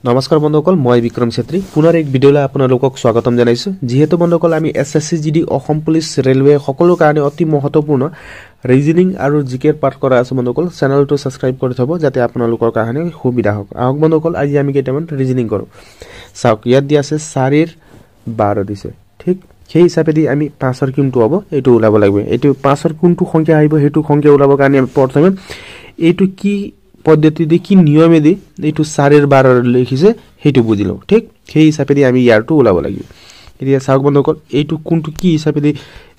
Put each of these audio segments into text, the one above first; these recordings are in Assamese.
নমস্কাৰ বন্ধুসকল মই বিক্ৰম চেত্ৰী পুনৰ এক ভিডিঅলৈ আপোনালোকক স্বাগতম জনাইছো যেহেতু বন্ধুসকল আমি SSC GD Assam police railway সকলো কাৰণে অতি মহত্বপূৰ্ণ ৰিজনিং আৰু জিকেৰ পাঠ কৰা আছে বন্ধুসকল চেনেলটো সাবস্ক্ৰাইব কৰি থব যাতে আপোনালোকৰ কাৰণে সুবিধা হওক আহক বন্ধুসকল আজি আমি কেইটামান ৰিজনিং কৰো চাওক ইয়াত দিয়া আছে 4/12 দিছে ঠিক সেই হিচাপে দি আমি 5ৰ কোনটো হ'ব এটো উলাব লাগিব এটো 5ৰ কোনটো সংখ্যা আহিব হেতু সংখ্যা উলাব কাৰণে আমি প্ৰথমে এটো কি পদ্ধতি দি কি নিয়মে দি এটো 4/12 লিখিছে হেতু বুজিলো ঠিক সেই হিচাপে দি আমি ইয়াৰটো উলাব লাগিব এতিয়া চাওক বন্ধুসকল এটো কোনটো কি হিচাপে দি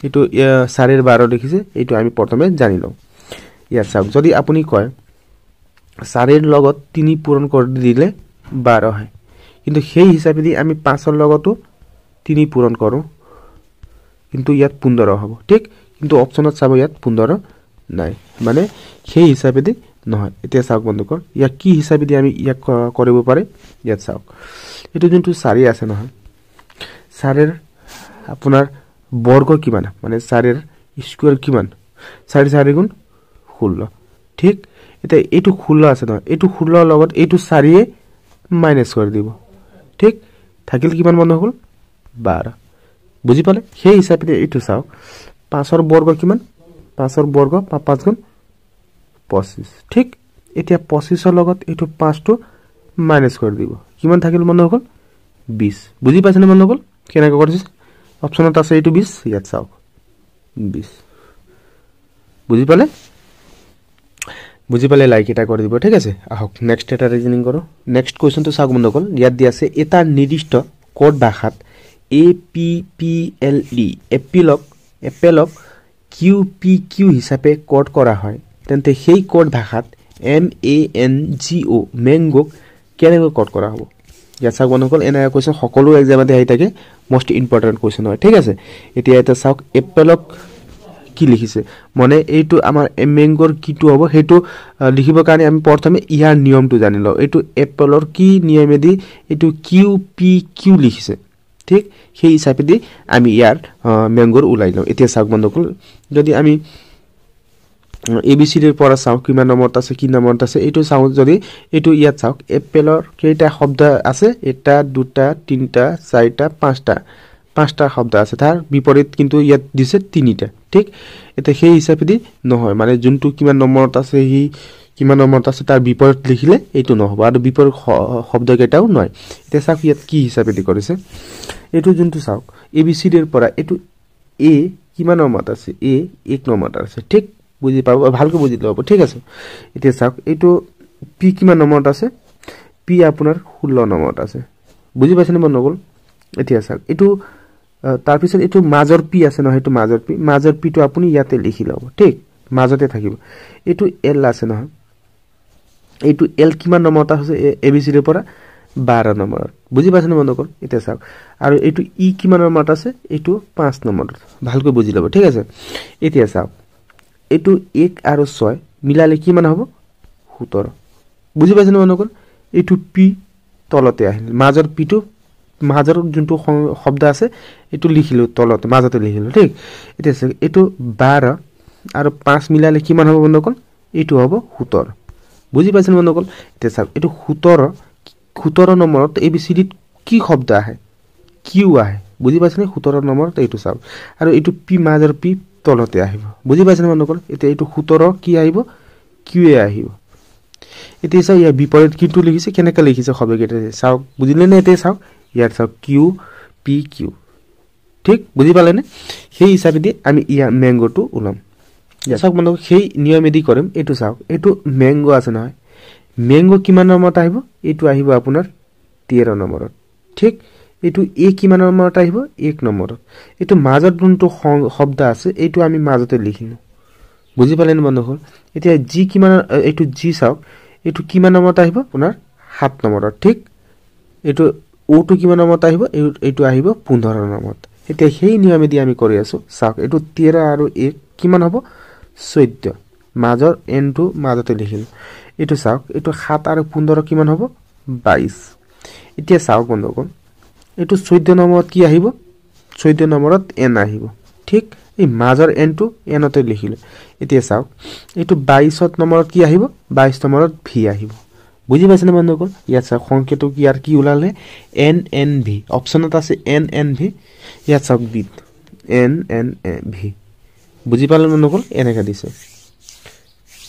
এটো 4/12 লিখিছে এটো আমি প্ৰথমে জানি লও ইয়াৰ চাওক যদি আপুনি কয় 4ৰ লগত 3 পূৰণ কৰি দিলে 12 হয় কিন্তু সেই হিচাপে দি আমি 5ৰ লগতো 3 পূৰণ কৰো কিন্তু ইয়াত 15 হ'ব ঠিক কিন্তু অপচনত চাব ইয়াত 15 নাই মানে সেই হিচাপে দি নহয় এতিয়া চাওক বন্ধুসকল ইয়া কি হিচাপে দি আমি ইয়া কৰিব পাৰে ইয়াত চাওক এটো যোনটো 4 আছে নহয় 4ৰ আপোনাৰ বৰ্গ কিমান মানে 4ৰ স্কয়াৰ কিমান 4 গুণ 16 ঠিক এটা এটো 16 আছে নহয় এটো 16 লগত এটো 4 মাইনাস কৰি দিব ঠিক থাকিল কিমান বন্ধুসকল 12 বুজি পালে সেই হিচাপে দি এটো চাওক 5ৰ বৰ্গ কিমান 5ৰ বৰ্গ 5 গুণ 25 ঠিক এতিয়া 25ৰ লগত এটো 5টো মাইনাস কৰি দিব কিমান থাকিল বন্ধুসকল 20 বুজি পাইছেনে বন্ধুসকল কেনেকৈ কৰিছে অপচনত আছে এটো 20 ইয়াত চাওক 20 বুজি পালে লাইক এটা কৰি দিব ঠিক আছে আহক নেক্সট এটা ৰিজনিং কৰো নেক্সট কোৱেশ্চনটো চাওক বন্ধুসকল ইয়াত দি আছে এটা নিৰ্দিষ্ট কোড ভাষাত APPLE এপেলক QPQ হিচাপে কোড কৰা হয় তেন্তে সেই কোড ভাষাত MANGO ম্যাঙ্গোক কেনেকৈ কোড কৰা হ'ব ইয়াত চাওক বন্ধুসকল এনে কোৱেশ্চন সকলো এক্সামতে আহি থাকে মোস্ট ইম্পৰ্টেন্ট কোৱেশ্চন হয় ঠিক আছে এতিয়া এটা চাওক এপেলক কি লিখিছে মানে এইটো আমাৰ ম্যাঙ্গোৰ কিটো হ'ব হেতু লিখিবৰ কাৰণে আমি প্ৰথমে ইয়াৰ নিয়মটো জানি লও এইটো এপেলৰ কি নিয়মেদি এইটো QPQ লিখিছে ঠিক সেই হিচাপে দি আমি ইয়াৰ ম্যাঙ্গোৰ উলাই লও এতিয়া চাওক বন্ধুসকল যদি আমি ABCD পৰা চাওক কিমান নম্বৰত আছে কি নম্বৰত আছে এটো চাও যদি এটো ইয়াত চাওক এপেলৰ কেইটা শব্দ আছে এটা দুটা তিনটা চাৰিটা পাঁচটা শব্দ আছে তাৰ বিপৰীত কিন্তু ইয়াত দিছে তিনিটা ঠিক এটা সেই হিচাপে দি নহয় মানে যোনটো কিমান নম্বৰত আছে হি কিমান নম্বৰত আছে তাৰ বিপৰীত লিখিলে এটো নহব আৰু বিপৰীত শব্দ কেইটাও নহয় এটা চাওক ইয়াত কি হিচাপে দি কৰিছে এটো যোনটো চাওক ABCD পৰা এটো A কিমান নম্বৰত আছে A 1 নম্বৰত আছে ঠিক বুজি পাব ভালকৈ বুজি লব ঠিক আছে এতিয়া চাওক এটো P কিমান নম্বৰত আছে P আপোনাৰ 16 নম্বৰত আছে বুজি পাইছেনে বন্ধুসকল এতিয়া চাওক এটো তাৰ পিছত এটো মাজৰ P আছে নহয় এটো মাজৰ P টো আপুনি ইয়াতে লিখি লব ঠিক মাজতে থাকিব এটো L আছে নহয় এটো L কিমান নম্বৰত আছে ABCD পৰা 12 নম্বৰত বুজি পাইছেনে বন্ধুসকল এতিয়া চাওক আৰু এটো E কিমান নম্বৰত আছে এটো 5 নম্বৰত ভালকৈ বুজি লব ঠিক আছে এতিয়া চাওক এটো 1 আৰু 6 মিলালে কিমান হ'ব 17 বুজি পাইছেনে বন্ধুসকল এটো P তলতে আহিল মাজৰ P টো মাজৰ যোনটো শব্দ আছে এটো লিখিলো তলতে মাজতে লিখিলো ঠিক এতিয়া এটো 12 আৰু 5 মিলালে কিমান হ'ব বন্ধুসকল এটো হ'ব 17 বুজি পাইছেনে বন্ধুসকল এতিয়া চাওক এটো 17 নম্বৰত ABCD কি শব্দ আহে Q আহে বুজি পাইছেনে 17 নম্বৰত এটো চাওক আৰু এটো P মাজৰ P তলতে আহিব বুজি পাইছেনে বন্ধুসকল এতিয়া এটো 17 কি আহিব Q এ আহিব এতিয়া চাওক ইয়া বিপৰীত কিটো লিখিছে কেনেকৈ লিখিছে শব্দ কেইটা চাওক বুজিলে নে এতিয়া চাওক ইয়াত চাওক QPQ ঠিক বুজি পালেনে সেই হিচাপে দি আমি ইয়া ম্যাঙ্গোটো উলাম চাওক বন্ধুসকল সেই নিয়মেদি কৰিম এটো চাওক এটো ম্যাঙ্গো আছে নহয় ম্যাঙ্গো কিমান নম্বৰত আহিব এটো আহিব আপোনাৰ 13 নম্বৰত ঠিক এটো A কিমান নম্বৰত আহিব 1 নম্বৰত এটো মাজৰ যোনটো শব্দ আছে এটো আমি মাজতে লিখিলো বুজি পালেনে বন্ধুসকল এতিয়া G কিমান এটো G চাওক এটো কিমান নম্বৰত আহিব আপোনাৰ 7 নম্বৰত ঠিক এটো O টো কিমান নম্বৰত আহিব এটো আহিব 15 নম্বৰত এতিয়া সেই নিয়মেদি আমি কৰি আছো চাওক এটো 13 আৰু 1 কিমান হ'ব 14 মাজৰ n টো মাজতে লিখিলো এটো চাওক এটো 7 আৰু 15 কিমান হ'ব 22 এতিয়া চাওক বন্ধুসকল এটো 14 নম্বৰত কি আহিব 14 নম্বৰত n আহিব ঠিক এই মাজৰ n টো n তে লিখিলো এতিয়া চাওক এটো 22 নম্বৰত কি আহিব 22 নম্বৰত v আহিব বুজি পাইছেনে বন্ধুসকল ইয়াত চাওক সংখ্যাটো ইয়াৰ কি ওলালে NNV অপচনত আছে NNV ইয়াত চাওক বিট NNV বুজি পালে বন্ধুসকল এনেকা দিছে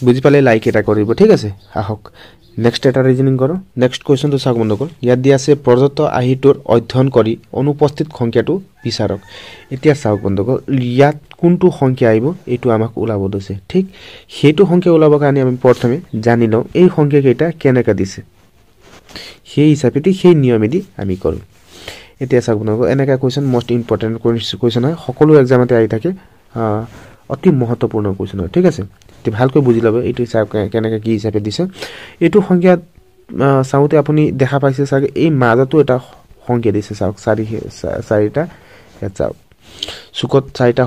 বুজি পালে লাইক এটা কৰিব ঠিক আছে আহক নেক্সট এটা ৰিজনিং কৰো নেক্সট কোৱেশ্চনটো চাওক বন্ধুসকল ইয়াত দি আছে প্ৰদত্ত আহিটোৰ অধ্যয়ন কৰি অনুপস্থিত সংখ্যাটো বিচাৰক এতিয়া চাওক বন্ধুসকল ইয়াত কোনটো সংখ্যা আইব এটো আমাক ওলাব দিছে ঠিক হেতু সংখ্যা ওলাব কাৰণে আমি প্ৰথমে জানি লওঁ এই সংখ্যা কেইটা কেনেকা দিছে সেই হিচাপেটি সেই নিয়মেদি আমি কৰো এতিয়া চাওক বন্ধুসকল এনেকা কোৱেশ্চন মোস্ট ইম্পৰ্টেন্ট কোৱেশ্চন হয় সকলো এক্সামতে আই থাকে অতি মহত্বপূৰ্ণ কোৱেশ্চন হয় ঠিক আছে তে ভালকৈ বুজি লব এটো চাওক কেনেকা কি হিচাপে দিছে এটো সংখ্যা চাওতে আপুনি দেখা পাইছে চাগে এই মাজতো এটা সংখ্যা দিছে চাওক চাৰিটা ইয়াত চাওক সুকত চাৰিটা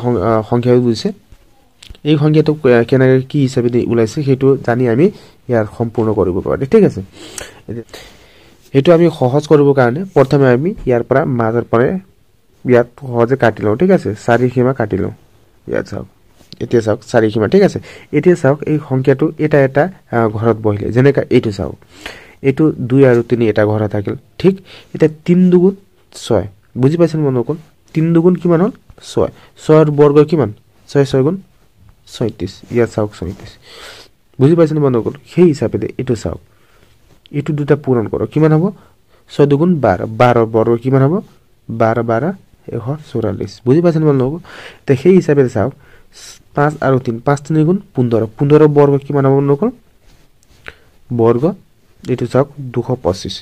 সংখ্যা দিছে এই সংখ্যাটো কেনেকা কি হিচাপে ওলাইছে হেতু জানি আমি ইয়াৰ সম্পূৰ্ণ কৰিব পাৰো ঠিক আছে হেতু আমি সহজ কৰিব কাৰণে প্ৰথমে আমি ইয়াৰ পৰা মাজৰ পৰা ইয়াত সহজে কাটি লওঁ ঠিক আছে চাৰি সীমা কাটি লওঁ ইয়াত চাওক এতিয়া চাওক চাৰি সীমা ঠিক আছে এতিয়া চাওক এই সংখ্যাটো এটা এটা ঘৰত বহিলে যেনেকা এইটো চাওক এইটো 2 আৰু 3 এটা ঘৰত থাকিল ঠিক এটা 3 দুগুণ 6 বুজি পাইছেন বন্ধুসকল 3 দুগুণ কিমান হল 6 6 এর বর্গ কিমান 6 6 গুণ 37 ইয়াত চাওক 37 বুজি পাইছেন বন্ধুসকল সেই হিচাপে এইটো চাওক এইটো দুটা পূৰণ কৰক কিমান হ'ব 6 দুগুণ 12 12 বর্গ কিমান হ'ব 12 12 144 বুজি পাইছেন বন্ধুসকল তে সেই হিচাপে চাওক 5 আৰু 3 5 3 গুণ 15 15 বর্গ কিমান হ'ব বন্ধুসকল বর্গ এটো চাওক 225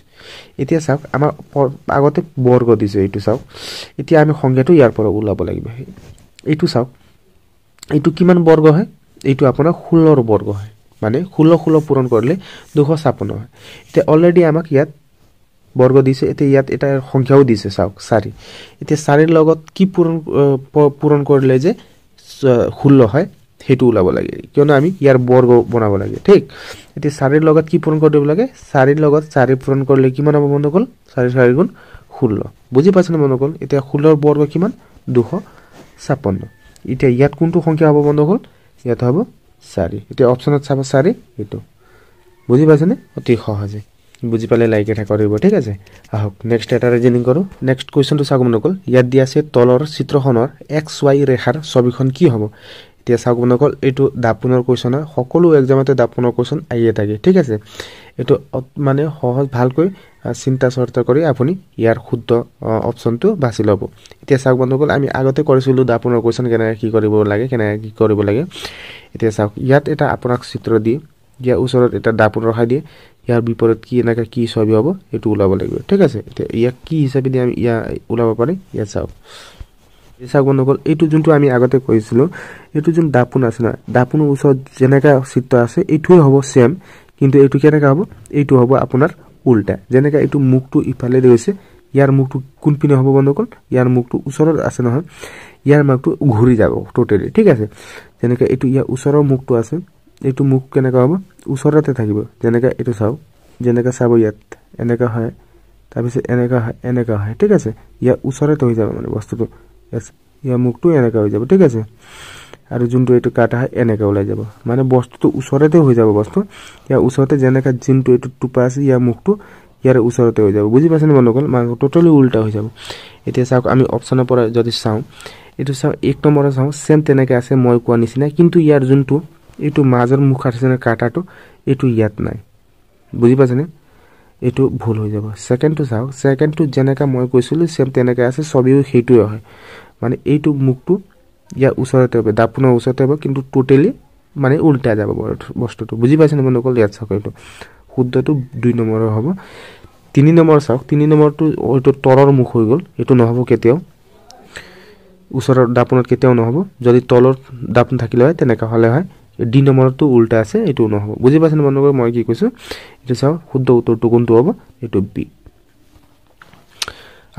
এতিয়া চাওক আমাৰ আগতে বৰ্গ দিছে এটো চাওক এতিয়া আমি সংখ্যাটো ইয়াৰ পৰা উলাব লাগিব এটো চাওক এটো কিমান বৰ্গ হয় এটো আপোনাৰ 16 ৰ বৰ্গ হয় মানে 16 16 পূৰণ কৰিলে 256 হয় এতিয়া অলৰেডি আমাক ইয়াত বর্গ দিছে এতিয়া ইয়াত এটা সংখ্যাও দিছে চাওক 4 এতিয়া 4 ৰ লগত কি পূৰণ কৰিলে যে 16 হয় হেতু উলাব লাগে কিয়নো আমি ইয়াৰ বৰ্গ বনাব লাগে ঠিক এতিয়া 4 ৰ লগত কি পূৰণ কৰিব লাগে 4 ৰ লগত 4 পূৰণ কৰিলে কিমান হ'ব বন্ধুসকল 4 4 গুণ 16 বুজি পাইছেনে বন্ধুসকল এতিয়া 16 ৰ বর্গ কিমান 256 এতিয়া ইয়াত কোনটো সংখ্যা হ'ব বন্ধুসকল ইয়াত হ'ব 4 এতিয়া অপচনত চাব 4 এটো বুজি পাইছেনে অতি সহজে বুজি পালে লাইক এটা কৰিব ঠিক আছে আহক নেক্সট এটা ৰিজনিং কৰো নেক্সট কোৱেশ্চনটো চাওক বন্ধুসকল ইয়াত দি আছে তলৰ চিত্ৰখনৰ xy ৰেখাৰ ছবিখন কি হ'ব এতিয়া চাওক বন্ধুসকল এটো দাপনৰ কোৱেশ্চন হয় সকলো এক্সামতে দাপনৰ কোৱেশ্চন আইয়ে থাকে ঠিক আছে এটো মানে সহজ ভালকৈ চিন্তা চৰ্চা কৰি আপুনি ইয়াৰ শুদ্ধ অপচনটো বাছি লব এতিয়া চাওক বন্ধুসকল আমি আগতে কৰিছিলো দাপনৰ কোৱেশ্চন কেনেকৈ কি কৰিব লাগে এতিয়া চাওক ইয়াত এটা আপোনাক চিত্ৰ দি ইয়াৰ ওচৰত এটা দাপন ৰখাই দিয়ে ইয়াৰ বিপৰীত কি এনেকা কি ছবি হ'ব এটো উলাব লাগিব ঠিক আছে এতিয়া ইয়াক কি হিচাপে দি আমি ইয়া উলাব পাৰি ইয়াত চাওক চাওক বন্ধুসকল এইটো যোনটো আমি আগতে কৈছিলো এইটো যোন দাপন আছে না দাপনৰ ওচৰত যেনেকা চিত্ৰ আছে এইটোই হ'ব সেম কিন্তু এইটো কেনেকা হ'ব এইটো হ'ব আপোনাৰ উল্টা যেনেকা এইটো মুখটো ইফালে গৈছে ইয়াৰ মুখটো কোন পিনে হ'ব বন্ধুসকল ইয়াৰ মুখটো ওচৰত আছে নহয় ইয়াৰ মুখটো ঘূৰি যাব টোটালি ঠিক আছে যেনেকা এইটো ইয়াৰ ওচৰৰ মুখটো আছে এইটো মুখ কেনেকা হ'ব ওচৰতে থাকিব যেনেকা এইটো চাও যেনেকা চাব ইয়াত এনেকা হয় তাৰপিছত এনেকা হয় ঠিক আছে ইয়াৰ ওচৰতে হৈ যাব মানে বস্তুটো ইয়াৰ মুখটো এনেকা হৈ যাব ঠিক আছে আৰু যোনটো এটো কাটা হয় এনেকা ওলাই যাব মানে বস্তুটো ওচৰতে হৈ যাব বস্তু ইয়াৰ ওচৰতে যেনেকা যোনটো এটো টুপা আছে ইয়াৰ মুখটো ইয়াৰ ওচৰতে হৈ যাব বুজি পাইছেনে বন্ধুসকল মানে টোটালি উল্টা হৈ যাব এতিয়া চাওক আমি অপচনৰ পৰা যদি চাও এটো চাও এক নম্বৰত চাও সেম তেনেকা আছে মই কোৱা নিচিনা কিন্তু ইয়াৰ যোনটো এটো মাজৰ মুখ আছে না কাটাটো এটো ইয়াত নাই বুজি পাইছেনে এটো ভুল হৈ যাব সেকেন্ডটো চাও সেকেন্ডটো যেনেকা মই কৈছিলো সেম তেনেকা আছে সবিও হেইটোই হয় মানে এইটো মুখটো ইয়াৰ ওচৰতে হবে দাপনৰ ওচৰতে হবে কিন্তু টোটালি মানে উল্টা যাব বস্তুটো বুজি পাইছেনে বন্ধুসকল ইয়াত চাওক এটো শুদ্ধটো 2 নম্বৰ হ'ব 3 নম্বৰ চাওক 3 নম্বৰটো ওটো তলৰ মুখ হৈ গল এটো নহব কেতিয়াও ওচৰৰ দাপনত কেতিয়াও নহব যদি তলৰ দাপন থাকিলে হয় তেনেকা হলে হয় ডি নম্বৰটো উল্টা আছে এটো নহব বুজি পাইছেনে বন্ধুসকল মই কি কৈছো এটো চাও শুদ্ধ উত্তৰটো কোনটো হ'ব এটো বি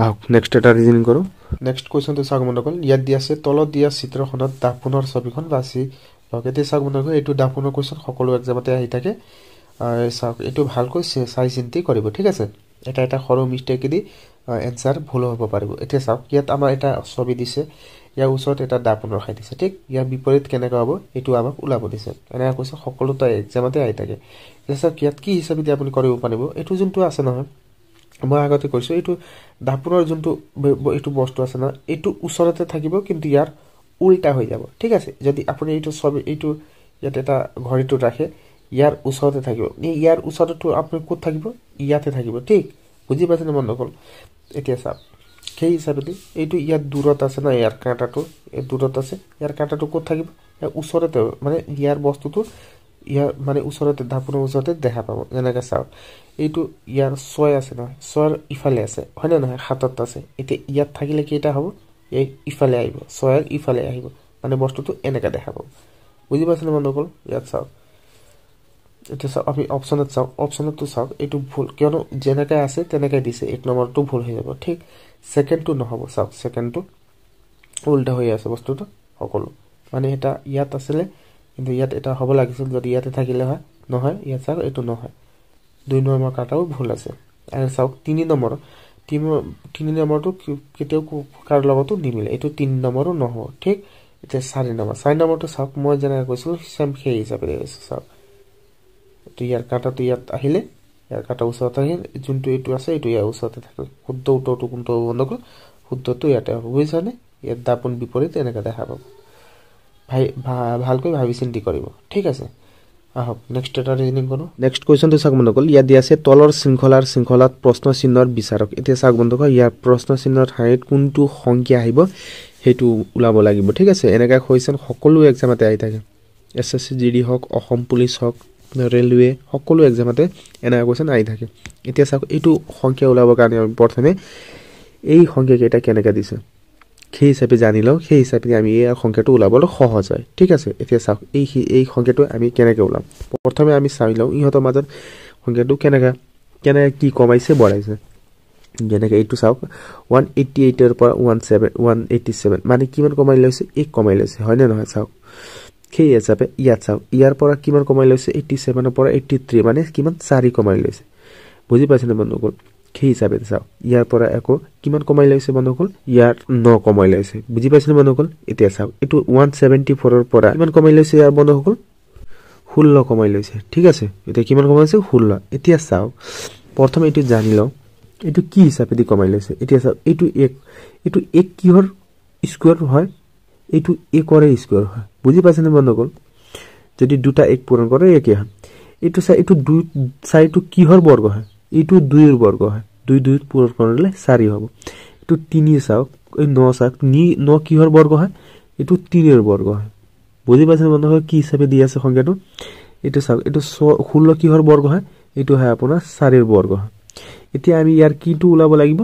আহক নেক্সট এটা ৰিজনিং কৰো নেক্সট কোৱেশ্চনটো চাওক বন্ধুসকল ইয়াত দি আছে তলত দিয়া চিত্ৰখনত দাপনৰ ছবিখন বাছি লগতে চাওক বন্ধুসকল এটো দাপনৰ কোৱেশ্চন সকলো এক্সামতে আহি থাকে চাওক এটো ভালকৈ চাই চিন্তি কৰিব ঠিক আছে এটা সৰু মিস্টেক দি এনসাৰ ভুল হ'ব পাৰিব এতিয়া চাওক ইয়াত আমাৰ এটা ছবি দিছে ইয়াৰ ওচৰত এটা দাপোন ৰখাই দিছে ঠিক ইয়াৰ বিপৰীত কেনেকৈ হ'ব এইটো আমাক ওলাব দিছে এনেকৈ কৈছে সকলোটা এক্সামতে আহি থাকে এছাক ইয়াত কি হিচাপে দি আপুনি কৰিব পাৰিব এইটো যোনটো আছে নহয় মই আগতে কৈছো এইটো দাপোনৰ যোনটো এইটো বস্তু আছে না এইটো ওচৰতে থাকিব কিন্তু ইয়াৰ উল্টা হৈ যাব ঠিক আছে যদি আপুনি এইটো সব এইটো ইয়াত এটা ঘড়ীটো ৰাখে ইয়াৰ ওচৰতে থাকিব ইয়াৰ ওচৰতে আপুনি ক'ত থাকিব ইয়াতে থাকিব ঠিক বুজি পাইছেন বন্ধুসকল এতিয়া চাওক সেই হিচাপে দি এইটো ইয়াত দূৰত আছে না ইয়াৰ কাঁটাটো এই দূৰত আছে ইয়াৰ কাঁটাটো ক'ত থাকিব ইয়াৰ ওচৰতে মানে ইয়াৰ বস্তুটো ইয়াৰ মানে ওচৰতে দাপোনৰ ওচৰতে দেখা পাব যেনেকৈ চাওক এইটো ইয়াৰ 6 আছে না 6 ইফালে আছে হয় না নহয় হাতত আছে এতিয়া ইয়াত থাকিলে কেইটা হ'ব এই ইফালে আহিব 6 ইফালে আহিব মানে বস্তুটো এনেকৈ দেখা পাব বুজি পাইছেন বন্ধুসকল ইয়াত চাওক এটা চাওক আমি অপচনত চাওক অপচনটো চাওক এইটো ভুল কিয়নো যেনেকৈ আছে তেনেকৈ দিছে এক নম্বৰটো ভুল হৈ যাব ঠিক সেকেন্ডটো নহব চাওক সেকেন্ডটো উল্টা হৈ আছে বস্তুটো সকলো মানে এটা ইয়াত আছিল কিন্তু ইয়াত এটা হ'ব লাগিছিল যদি ইয়াতে থাকিলে হয় নহয় ইয়াত চাওক এইটো নহয় 2 নম্বৰ কাটাও ভুল আছে আৰু চাওক 3 নম্বৰটো কেতিয়াও কাৰ লগতো নিমিলে এইটো 3 নম্বৰো নহব ঠিক এটা 4 নম্বৰটো চাওক মই যেনেকৈ কৈছিল সেম সেই হিচাপে আছে চাওক তো ইয়াৰ কাটাটো ইয়াত আহিলে ইয়াৰ কাটা ওচৰত আহিল যোনটো এইটো আছে এইটো ইয়াৰ ওচৰতে থাকে শুদ্ধ উত্তৰটো কোনটো বন্ধুসকল শুদ্ধটো ইয়াতে হ'ব বুজিছানে ইয়াত দাপোন বিপৰীত এনেকৈ দেখা পাব ভালকৈ ভাবি চিন্তি কৰিব ঠিক আছে আহক নেক্সট এটা ৰিজনিং কৰো নেক্সট কোৱেশ্চনটো চাওক বন্ধুসকল ইয়াত দিয়া আছে তলৰ শৃংখলাত প্ৰশ্ন চিহ্নৰ বিচাৰক এতিয়া চাওক বন্ধুসকল ইয়াৰ প্ৰশ্ন চিহ্নৰ ঠাইত কোনটো সংখ্যা আহিব হেতু ওলাব লাগিব ঠিক আছে এনেকা কোৱেশ্চন সকলো এক্সামতে আহি থাকে এসএসসি জিডি হক অসম পুলিচ হক ৰেলৱে সকলো এক্সামতে এনেকা কোৱেশ্চন আহি থাকে এতিয়া চাওক এইটো সংখ্যা ওলাবৰ কাৰণে আমি প্ৰথমে এই সংখ্যা কেইটা কেনেকৈ দিছে সেই হিচাপে জানি লও সেই হিচাপে আমি এই সংখ্যাটো ওলাবলৈ সহজ হয় ঠিক আছে এতিয়া চাওক এই সংখ্যাটো আমি কেনেকৈ ওলাম প্ৰথমে আমি চাই লও ইহঁতৰ মাজত সংখ্যাটো কেনেকৈ কি কমাইছে বঢ়াইছে যেনেকৈ এইটো চাওক 188 এৰ পৰা 187 মানে কিমান কমাই লৈছে 1 কমাই লৈছে হয় নে নহয় চাওক সেই হিচাপে ইয়াত চাওক ইয়াৰ পৰা কিমান কমাই লৈছে 87 এৰ পৰা 83 মানে কিমান 4 কমাই লৈছে বুজি পাইছেনে বন্ধুসকল সেই হিচাপে চাওক ইয়াৰ পৰা একো কিমান কমাই লৈছে বন্ধুসকল ইয়াৰ 9 কমাই লৈছে বুজি পাইছেনে বন্ধুসকল এতিয়া চাওক এইটো 174 এৰ পৰা কিমান কমাই লৈছে ইয়াৰ বন্ধুসকল 16 কমাই লৈছে ঠিক আছে এতিয়া কিমান কমাইছে 16 এতিয়া চাওক প্ৰথমে এইটো জানি লও এইটো কি হিচাপে দি কমাই লৈছে এতিয়া চাওক এইটো 1 কিহৰ স্কয়াৰ হয় এইটো 1 ৰ স্কয়াৰ হয় বুজি পাইছেনে বন্ধুসকল যদি দুটা 1 পূৰণ কৰে একে হয় এইটো চাই এইটো 2 চাইটো কিহৰ বৰ্গ হয় এইটো 2 এৰ বৰ্গ হয় 2 পূৰণ কৰলে 4 হবে এটো 3 চাওক এই 9 চাওক 9 কিহৰ বর্গ হয় এটো 3 এর বর্গ হয় বুজি পাইছেন বন্ধুসকল কি হিচাপে দি আছে সংখ্যাটো এটো চাওক এটো 16 কিহৰ বৰ্গ হয় এটো হয় আপোনাৰ 4 এৰ বৰ্গ হয় এতিয়া আমি ইয়াৰ কিটো ওলাব লাগিব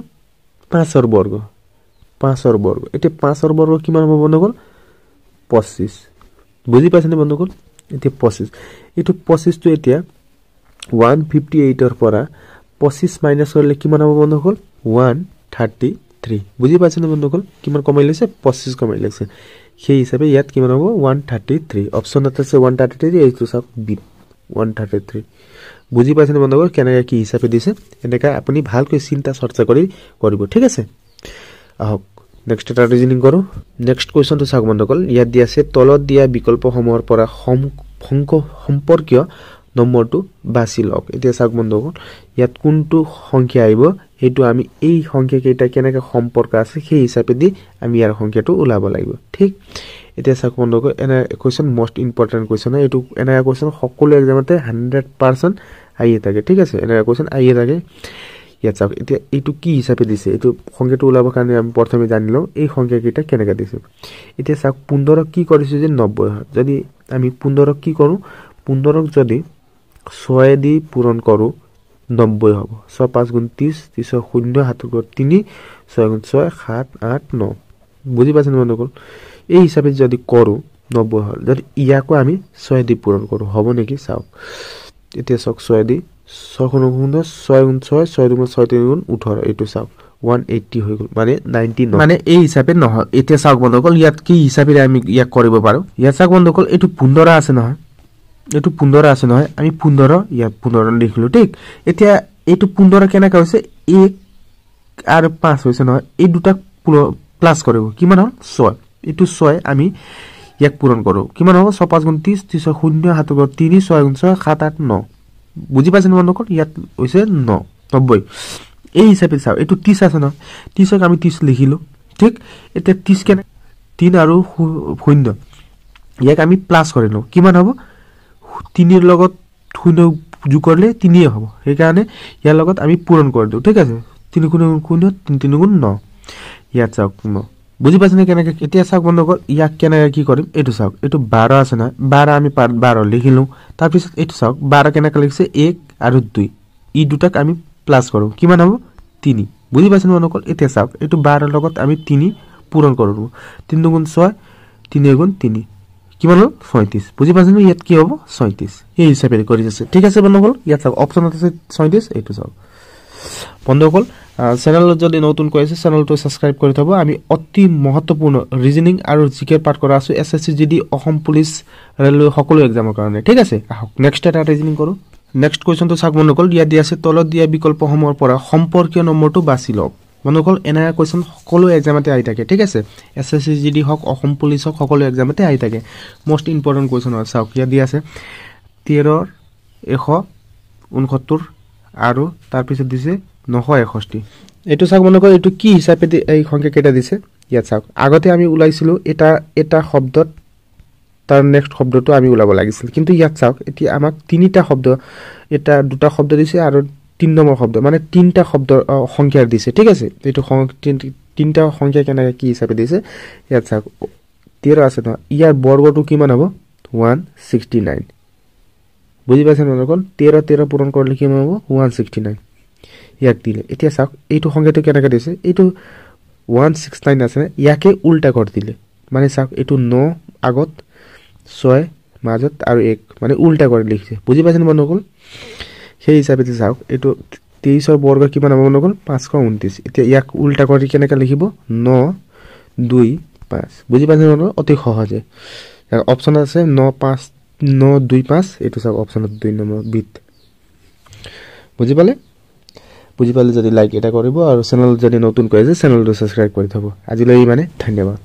5 এর বর্গ এটা 5 এর বর্গ কিমান হ'ব বন্ধুসকল 25 বুজি পাইছেন বন্ধুসকল এতিয়া 25 এটো 25 টো এতিয়া 158 এর পৰা 25 মাইনাস করলে কিমান হ'ব বন্ধুসকল 133 বুজি পাইছেন বন্ধুসকল কিমান কমাই লৈছে 25 কমাই লৈছে সেই হিচাপে ইয়াত কিমান হ'ব 133 অপচনত আছে 133 এইটো চাওক বি 133 বুজি পাইছেন বন্ধুসকল কেনেকৈ কি হিচাপে দিছে এনেকা আপুনি ভালকৈ চিন্তা চৰ্চা কৰি কৰিব ঠিক আছে আহক নেক্সট এটা ৰিজনিং কৰো নেক্সট কোৱেশ্চনটো চাওক বন্ধুসকল ইয়াত দিয়া আছে তলত দিয়া বিকল্পসমূহৰ পৰা সম্পৰ্কীয় নম্বৰটো বাছি লওক এতিয়া চাওক বন্ধুসকল ইয়াত কোনটো সংখ্যা আহিব হেতু আমি এই সংখ্যা কেইটা কেনেকৈ সম্পৰ্ক আছে সেই হিচাপে দি আমি ইয়াৰ সংখ্যাটো ওলাব লাগিব ঠিক এতিয়া চাওক বন্ধুসকল এনে কোৱেশ্চন মোস্ট ইম্পৰ্টেন্ট কোৱেশ্চন এইটো এনে কোৱেশ্চন সকলো এক্সামতে 100% আহিয়ে থাকে ঠিক আছে এনে কোৱেশ্চন আহিয়ে থাকে ইয়াত চাওক এতিয়া এইটো কি হিচাপে দিছে এইটো সংখ্যাটো ওলাবৰ কাৰণে আমি প্ৰথমে জানি লও এই সংখ্যা কেইটা কেনেকৈ দিছে এতিয়া চাওক 15 কি কৰিছে যে 90 হয় যদি আমি 15 কি কৰো 15 যদি 6 দি পূৰণ কৰো 90 হ'ব 6 5 গুণ 30 30 0 7 গুণ 3 6 গুণ 6 7 8 9 বুজি পাইছেন বন্ধুসকল এই হিচাপে যদি কৰো 90 হয় যদি ইয়াকো আমি 6 দি পূৰণ কৰো হ'ব নেকি চাওক এতিয়া চাওক 6 দি 6 গুণ 6 গুণ 6 6 গুণ 6 3 গুণ 18 এইটো চাওক 180 হৈ গল মানে 90 মানে এই হিচাপে নহয় এতিয়া চাওক বন্ধুসকল ইয়াত কি হিচাপে আমি ইয়াক কৰিব পাৰো ইয়াত চাওক বন্ধুসকল এইটো 15 আছে নহয় এটো 15 আছে নহয় আমি 15 ইয়া 15 লিখলো ঠিক এতিয়া এটো 15 কেনেকা হৈছে 1 আর 5 হৈছে নহয় এই দুটা প্লাস কৰিব কিমান হল 6 এইটো 6 আমি ইয়াক পূৰণ কৰো কিমান হ'ব 6 5 গুণ 30 30 0 7 গুণ 3 6 গুণ 6 7 8 9 বুজি পাইছেনে বন্ধুসকল ইয়াত হৈছে 9 90 এই হিচাপে চাও এইটো 30 আছে ন 30ক আমি 30 লিখিলো ঠিক এটা 30 কেনে 3 আৰু 0 ইয়াক আমি প্লাস কৰিলো কিমান হ'ব 3 ৰ লগত 0 যোগ কৰিলে 3 হ'ব সেই কাৰণে ইয়াৰ লগত আমি পূৰণ কৰি দিও ঠিক আছে 3 গুণ 0 3 3 গুণ 9 ইয়াত চাওক বুজি পাইছেনে কেনেকৈ এতিয়া চাওক বন্ধুসকল ইয়াক কেনেকৈ কি কৰিম এইটো চাওক এইটো 12 আছে না 12 আমি 12 লিখিলো তাৰ পিছত এইটো চাওক 12 কেনেকৈ লিখিছে 1 আৰু 2 ই দুটাক আমি প্লাস কৰো কিমান হ'ব 3 বুজি পাইছেনে বন্ধুসকল এতিয়া চাওক এইটো 12 ৰ লগত আমি 3 পূৰণ কৰো 3 গুণ 6 3 গুণ 3 কিমান হ'ল 37 বুজি পাইছেনে ইয়াত কি হ'ব 37 এই হিচাপে কৰি আছে ঠিক আছে বন্ধুসকল ইয়াত চাওক অপচনত আছে 37 এইটো চাওক বন্ধুসকল চ্যানেলত যদি নতুন কৈছে চ্যানেলটো সাবস্ক্রাইব কৰি থব আমি অতি মহত্বপূৰ্ণ ৰিজনিং আৰু জিকে পাঠ কৰা আছে SSC GD Assam police railway সকলো এক্সামৰ কাৰণে ঠিক আছে আহক নেক্সট এটা ৰিজনিং কৰো নেক্সট কোৱেশ্চনটো চাওক বন্ধুসকল দিয়া দিয়া আছে তলত দিয়া বিকল্পসমূহৰ পৰা সম্পৰ্কীয় নম্বৰটো বাছি লওক বন্ধুসকল এনা কোৱেশ্চন সকলো এক্সামতে আহি থাকে ঠিক আছে এসএসসি জিডি হক অসম পুলিচ হক সকলো এক্সামতে আহি থাকে মোস্ট ইম্পৰ্টেন্ট কোৱেশ্চন হয় চাওক দিয়া আছে 13 169 আৰু তাৰ পিছত দিছে 961 এটো চাওক মনকৰ এটো কি হিচাপে এই সংখ্যা কেটা দিছে ইয়াত চাওক আগতে আমি উলাইছিলো এটা শব্দত তাৰ নেক্সট শব্দটো আমি উলাব লাগিছিল কিন্তু ইয়াত চাওক এতিয়া আমাক তিনিটা শব্দ এটা দুটা শব্দ দিছে আৰু 3 নম্বৰ শব্দ মানে তিনটা শব্দ সংখ্যা দিছে ঠিক আছে এটো তিনটা সংখ্যা কেনেকৈ কি হিচাপে দিছে ইয়াত চাওক 13 আছে ন ইয়াৰ বৰ্গটো কিমান হ'ব 169 বুজি পাইছেন মনকৰ 13 13 পূৰণ কৰিলে কিমান হ'ব 169 ইয়াক দিলে এতিয়া চাওক এইটো সংখ্যাটো কেনেকৈ দিছে এইটো 169 আছে ইয়াকে উল্টা কৰি দিলে মানে চাওক এইটো 9 আগত 6 মাজত আৰু 1 মানে উল্টা কৰি লিখিছে বুজি পাইছেন বন্ধুসকল সেই হিচাপে চাওক এইটো 23 ৰ বৰ্গ কিমান হ'ব বন্ধুসকল 529 এতিয়া ইয়াক উল্টা কৰি কেনেকৈ লিখিব 9 2 5 বুজি পাইছেন বন্ধুসকল অতি সহজে অপচন আছে 9 5 9 2 5 এইটো চাওক অপচনত 2 নম্বৰ বিট বুজি পালে যদি লাইক এটা কৰিব আৰু চ্যানেল যদি নতুন কৈছে চ্যানেলটো সাবস্ক্ৰাইব কৰি থব আজিলৈ মানে ধন্যবাদ